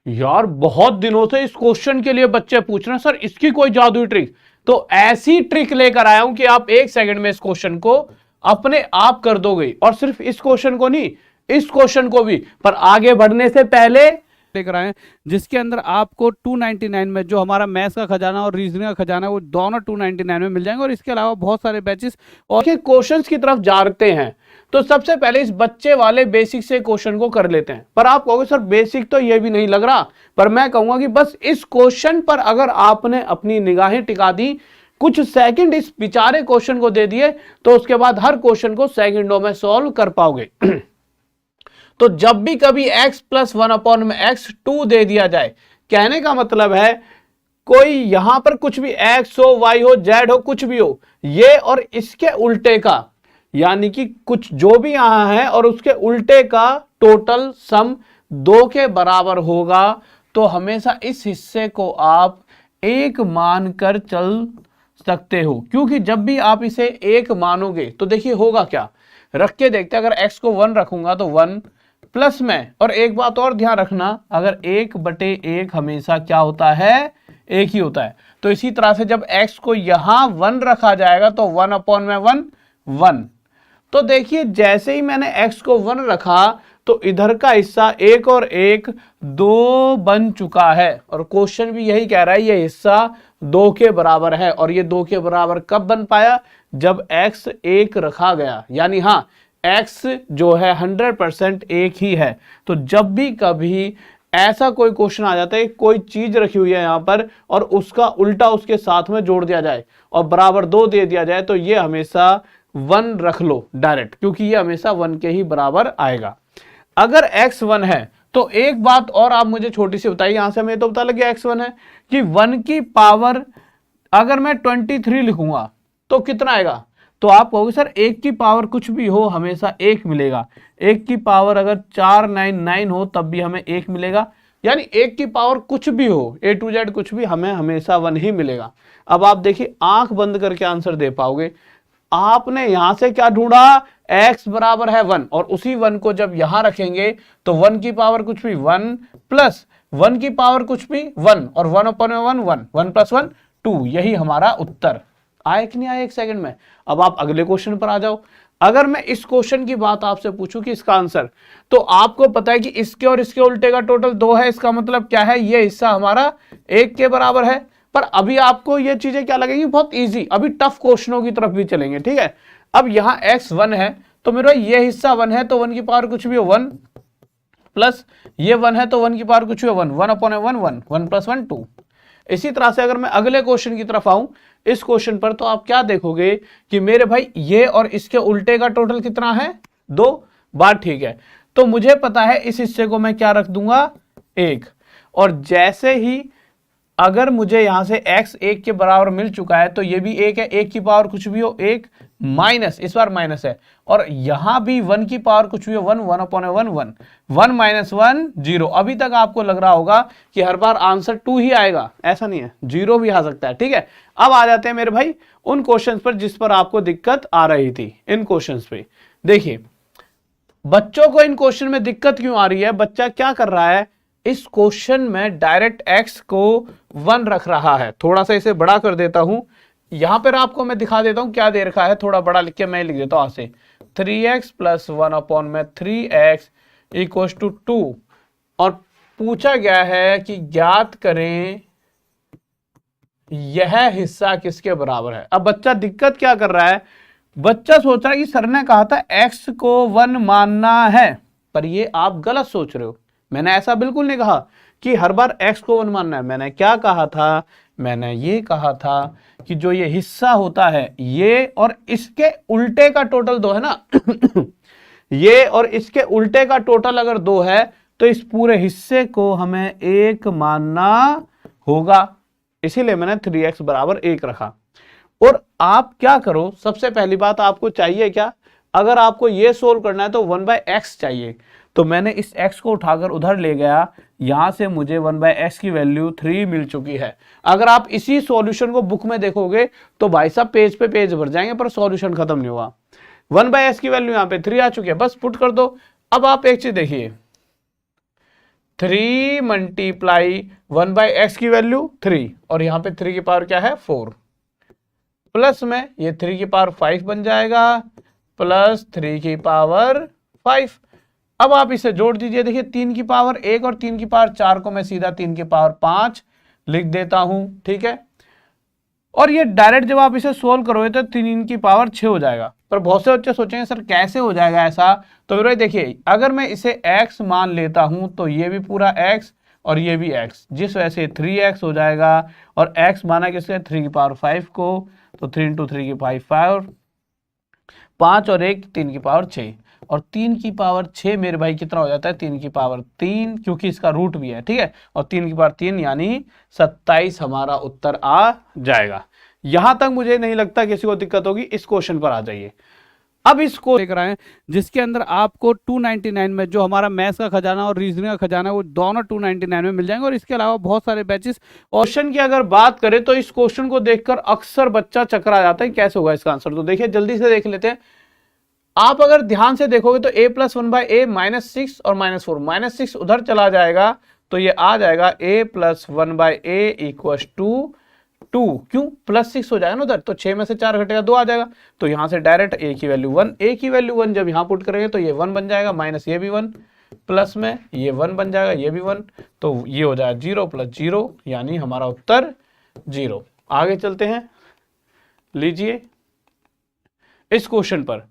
यार बहुत दिनों से इस क्वेश्चन के लिए बच्चे पूछ रहे हैं सर इसकी कोई जादुई ट्रिक। तो ऐसी ट्रिक लेकर आया हूं कि आप 1 सेकंड में इस क्वेश्चन को अपने आप कर दोगे। और सिर्फ इस क्वेश्चन को नहीं, इस क्वेश्चन को भी। पर आगे बढ़ने से पहले लेकर आए जिसके अंदर आपको 299 में जो हमारा मैथ्स का खजाना और रीजनिंग का खजाना है वो दोनों 299 में मिल जाएंगे। और इसके अलावा बहुत सारे बैचेस और क्वेश्चंस की तरफ जाते हैं। तो सबसे पहले इस बच्चे वाले बेसिक से क्वेश्चन को कर लेते हैं। पर आप कहोगे सर बेसिक तो ये भी नहीं लग रहा। पर मैं कहूंगा कि बस इस क्वेश्चन पर अगर आपने अपनी निगाहें टिका दी, कुछ सेकंड इस बेचारे क्वेश्चन को दे दिए, तो उसके बाद हर क्वेश्चन को सेकंडों में सॉल्व कर पाओगे। तो जब भी कभी x + 1/x 2 दे दिया जाए, कहने का मतलब है कोई यहां पर कुछ भी x हो, y हो, z हो, कुछ भी हो, ये और इसके उल्टे का, यानी कि कुछ जो भी यहां है और उसके उल्टे का टोटल सम 2 के बराबर होगा, तो हमेशा इस हिस्से को आप 1 मानकर चल सकते हो। क्योंकि जब भी आप इसे 1 मानोगे तो देखिए होगा क्या, रख के देखते हैं। अगर x को 1 रखूंगा तो 1 प्लस में, और एक बात और ध्यान रखना, अगर 1/1 हमेशा क्या होता है, 1 ही होता है। तो इसी तरह से जब x को यहां 1 रखा जाएगा तो 1/1 1। तो देखिए जैसे ही मैंने x को 1 रखा तो इधर का हिस्सा 1 और 1 2 बन चुका है। और क्वेश्चन भी यही कह रहा है, ये हिस्सा 2 के बराबर है। और ये 2 के बराबर कब बन पाया, जब x 1 रखा गया। यानी हाँ, x जो है 100% 1 ही है। तो जब भी कभी ऐसा कोई क्वेश्चन आ जाता है, कोई चीज रखी हुई है यहां पर और उसका उल्टा उसके साथ में जोड़ दिया जाए और बराबर 2 दे दिया जाए, तो ये हमेशा 1 रख लो डायरेक्ट, क्योंकि ये हमेशा 1 के ही बराबर आएगा। अगर x 1 है तो एक बात और आप मुझे छोटी सी बताइए, यहां से हमें तो पता लग गया x 1 है कि 1 की पावर अगर मैं 23 लिखूंगा तो कितना आएगा। तो आप कहोगे सर 1 की पावर कुछ भी हो हमेशा 1 मिलेगा। 1 की पावर अगर 499 हो तब भी हमें 1 मिलेगा। यानी 1 की पावर कुछ भी हो, A to Z कुछ भी, हमें हमेशा 1 ही मिलेगा। अब आप देखिए आंख बंद करके आंसर दे पाओगे। आपने यहां से क्या ढूंढा, x बराबर है 1, और उसी 1 को जब यहां रखेंगे तो 1 की पावर कुछ भी 1 प्लस 1 की पावर कुछ भी 1, और 1/1 1, 1 + 1 2, यही हमारा उत्तर आए कि नहीं आए 1 सेकंड में। अब आप अगले क्वेश्चन पर आ जाओ। अगर मैं इस क्वेश्चन की बात आपसे पूछूं कि इसका आंसर, तो आपको पता है कि इसके और इसके उल्टे का टोटल 2 है। इसका मतलब क्या है, ये हिस्सा हमारा 1 के बराबर है। पर अभी आपको ये चीजें क्या लगेंगी, बहुत इजी। अभी टफ क्वेश्चनों की तरफ भी चलेंगे, ठीक है। अब यहां x 1 है तो मेरा ये हिस्सा 1 है, तो 1 की पावर कुछ भी हो 1, प्लस ये 1 है तो 1 की पावर कुछ भी हो 1, 1/1 1, 1 + 1 2। इसी तरह से अगर मैं अगले क्वेश्चन की तरफ आऊं, इस क्वेश्चन पर, तो आप क्या देखोगे कि मेरे भाई ये और इसके उल्टे का टोटल कितना है, 2। बात ठीक है। तो मुझे पता है इस हिस्से को मैं क्या रख दूंगा, 1। और जैसे ही अगर मुझे यहां से x 1 के बराबर मिल चुका है तो ये भी 1 है। 1 की पावर कुछ भी हो 1, माइनस, इस बार माइनस है, और यहां भी 1 की पावर कुछ भी हो 1, 1/1 1, 1 - 1 0। अभी तक आपको लग रहा होगा कि हर बार आंसर 2 ही आएगा, ऐसा नहीं है, 0 भी आ सकता है, ठीक है। अब आ जाते हैं मेरे भाई उन क्वेश्चंस पर जिस पर आपको दिक्कत आ रही थी। इन क्वेश्चंस पे देखिए बच्चों को इन क्वेश्चन में दिक्कत क्यों आ रही है। बच्चा क्या कर रहा है, इस क्वेश्चन में डायरेक्ट x को 1 रख रहा है। थोड़ा सा इसे बड़ा कर देता हूं, यहां पर आपको मैं दिखा देता हूं क्या दे रखा है। थोड़ा बड़ा लिख के मैं लिख देता हूं ऐसे, 3x + 1/3x = 2। और पूछा गया है कि ज्ञात करें यह हिस्सा किसके बराबर है। अब बच्चा दिक्कत क्या कर रहा है, बच्चा सोच रहा है कि सर ने कहा था x को 1 मानना है। पर ये आप गलत सोच रहे हो। मैंने ऐसा बिल्कुल नहीं कहा कि हर बार x को 1 मानना है। मैंने क्या कहा था, मैंने ये कहा था कि जो ये हिस्सा होता है ये और इसके उल्टे का टोटल 2 है ना ये और इसके उल्टे का टोटल अगर 2 है तो इस पूरे हिस्से को हमें 1 मानना होगा। इसीलिए मैंने 3x = 1 रखा। और आप क्या करो, सबसे पहली बात आपको चाहिए क्या, अगर आपको ये सोल्व करना है तो 1/x चाहिए। तो मैंने इस x को उठाकर उधर ले गया, यहां से मुझे 1/x की वैल्यू 3 मिल चुकी है। अगर आप इसी सॉल्यूशन को बुक में देखोगे तो भाई साहब पेज पे पेज भर जाएंगे पर सॉल्यूशन खत्म नहीं हुआ। 1/x की वैल्यू यहां पे 3 आ चुकी है, बस पुट कर दो। अब आप एक चीज देखिए, 3 मल्टीप्लाई 1/x की वैल्यू 3 और यहां पे 3 की पावर क्या है 4 प्लस में ये 3 की पावर 5 बन जाएगा प्लस 3 की पावर 5। अब आप इसे जोड़ दीजिए, देखिए 3 की पावर 1 और 3 की पावर 4 को मैं सीधा 3 की पावर 5 लिख देता हूं, ठीक है। और ये डायरेक्ट जब आप इसे सोल्व करोगे तो 3 की पावर 6 हो जाएगा। पर बहुत से बच्चे सोचेंगे सर कैसे हो जाएगा ऐसा, तो मेरे देखिए अगर मैं इसे x मान लेता हूं तो ये भी पूरा x और ये भी x, जिस वजह से 3x हो जाएगा। और x माना किसके 3 की पावर 5 को, तो 3 × 3 की पावर 5 और 1 3 की पावर 6 और 3 की पावर 6 मेरे भाई कितना हो जाता है 3 की पावर 3 क्योंकि इसका रूट भी है, ठीक है। और 3 की पावर 3 यानी 27 हमारा उत्तर आ जाएगा। यहां तक मुझे नहीं लगता किसी को दिक्कत होगी। इस क्वेश्चन पर आ जाइए। अब इसको लेकर आए जिसके अंदर आपको 299 में जो हमारा मैथ्स का खजाना और रीजनिंग का खजाना है वो दोनों 299 में मिल जाएंगे और इसके अलावा बहुत सारे बैचेस। क्वेश्चन की अगर बात करें तो इस क्वेश्चन को देखकर अक्सर बच्चा चकरा जाता है, कैसे होगा इसका आंसर। तो देखिए जल्दी से देख लेते हैं। आप अगर ध्यान से देखोगे तो a + 1/a -6 और -4, -6 उधर चला जाएगा तो ये आ जाएगा a + 1/a = 2। क्यों +6 हो जाएगा ना उधर, तो 6 में से 4 घटेगा 2 आ जाएगा। तो यहां से डायरेक्ट a की वैल्यू 1, a की वैल्यू 1 जब यहां पुट करेंगे तो ये 1 बन जाएगा, माइनस ये भी 1, प्लस में ये 1 बन जाएगा, ये भी 1, तो ये हो जाएगा 0 + 0 यानी हमारा उत्तर 0। आगे चलते हैं, लीजिए इस क्वेश्चन पर।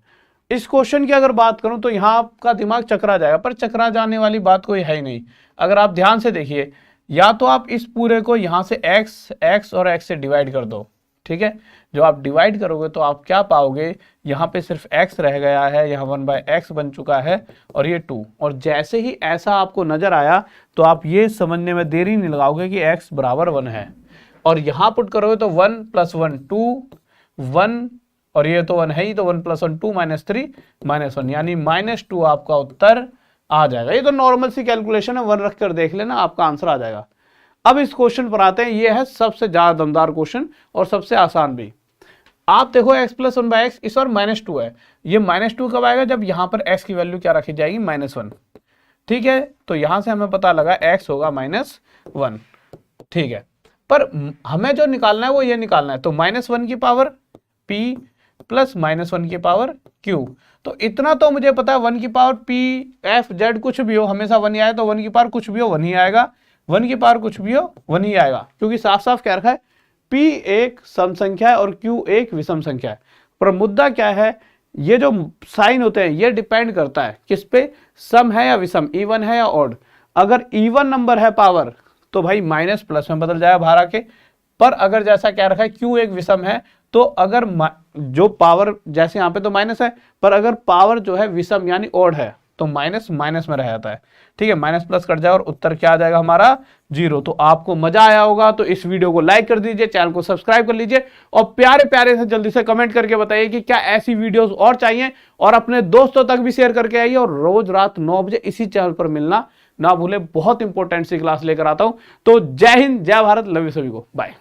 इस क्वेश्चन की अगर बात करूं तो यहां आपका दिमाग चकरा जाएगा, पर चकरा जाने वाली बात कोई है ही नहीं। अगर आप ध्यान से देखिए, या तो आप इस पूरे को यहां से x और x से डिवाइड कर दो, ठीक है। जो आप डिवाइड करोगे तो आप क्या पाओगे, यहाँ पे सिर्फ x रह गया है, यहाँ 1/x बन चुका है और ये 2। और जैसे ही ऐसा आपको नजर आया तो आप ये समझने में देरी नहीं लगाओगे कि x = 1 है। और यहाँ पुट करोगे तो 1 + 1 2, 1 और ये तो 1 है ही, तो 1 + 1 2 -3 -1 यानी -2 आपका उत्तर आ जाएगा। ये तो नॉर्मल सी कैलकुलेशन है, 1 रख कर देख लेना आपका आंसर आ जाएगा। अब इस क्वेश्चन पर आते हैं, ये है सबसे ज्यादा दमदार क्वेश्चन और सबसे आसान भी। आप देखो x + 1/x इस और -2 है। ये -2 कब आएगा, जब यहां पर x की वैल्यू क्या रखी जाएगी -1, ठीक है। तो यहां से हमें पता लगा x होगा -1, ठीक है। पर हमें जो निकालना है वो ये निकालना है, तो -1 की पावर p प्लस -1 की पावर q। तो इतना तो मुझे पता है 1 की पावर p f z कुछ भी हो हमेशा 1 ही आए, तो 1 की पावर कुछ भी हो 1 ही आएगा, 1 की पावर कुछ भी हो 1 ही आएगा, क्योंकि साफ साफ कह रखा है p एक सम संख्या है और q एक विषम संख्या है। पर मुद्दा क्या है, ये जो साइन होते हैं ये डिपेंड करता है किस पे, सम है या विषम, इवन है या ऑड। अगर इवन नंबर है पावर तो भाई माइनस प्लस में बदल जाएगा बाहर आके। पर अगर जैसा कह रखा है q एक विषम है तो अगर जो पावर, जैसे यहाँ पे तो माइनस है, पर अगर पावर जो है विषम यानी ओड है तो माइनस माइनस में रह जाता है, ठीक है। माइनस प्लस कट जाए और उत्तर क्या आ जाएगा हमारा 0। तो आपको मजा आया होगा तो इस वीडियो को लाइक कर दीजिए, चैनल को सब्सक्राइब कर लीजिए और प्यारे प्यारे से जल्दी से कमेंट करके बताइए कि क्या ऐसी वीडियोस और चाहिए, और अपने दोस्तों तक भी शेयर करके आइए। और रोज रात 9 बजे इसी चैनल पर मिलना ना भूले, बहुत इंपॉर्टेंट सी क्लास लेकर आता हूं। तो जय हिंद, जय भारत, लव यू सभी को, बाय।